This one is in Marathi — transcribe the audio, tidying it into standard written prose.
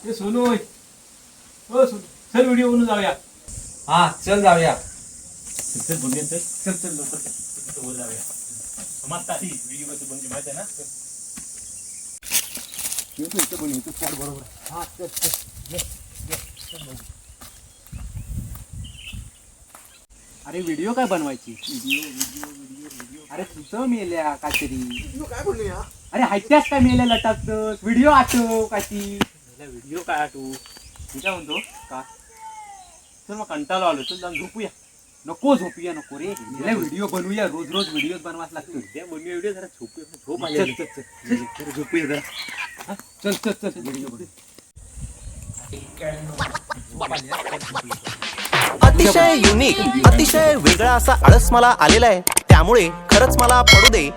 ते सोनू होय. हो सोनू, चल व्हिडिओ बनवून जाऊया. हा चल जाऊया. चल बनवूया चल. चल चल लवकर चल. तिथं वर जाऊया. समाज तारी व्हिडिओ कसं बनवते माहिती आहे ना? इथं बनवू इथं स्पॉट बरोबर. हा चल चल. अरे व्हिडिओ काय बनवायची? व्हिडिओ अरे तुझं मेल्या काहीतरी. काय बोललो या? अरे हायत्यास काय मेल्या लटाकतोस? व्हिडिओ आठव काची. व्हिडिओ काय आठवू? मी काय म्हणतो का चल मग कंटाळा आलो, चल जाऊन झोपूया. नको झोपूया नको रे, व्हिडिओ बनवूया. रोज रोज व्हिडिओ बनवाच लागतो. त्या बनवूया व्हिडिओ जरा झोप चल आली. चल चल चल झोपूया जरा. चल चल चल व्हिडिओ बनवू. अतिशय युनिक, अतिशय वेगळा असा आळस मला आलेला आहे. त्यामुळे खरंच मला पडू दे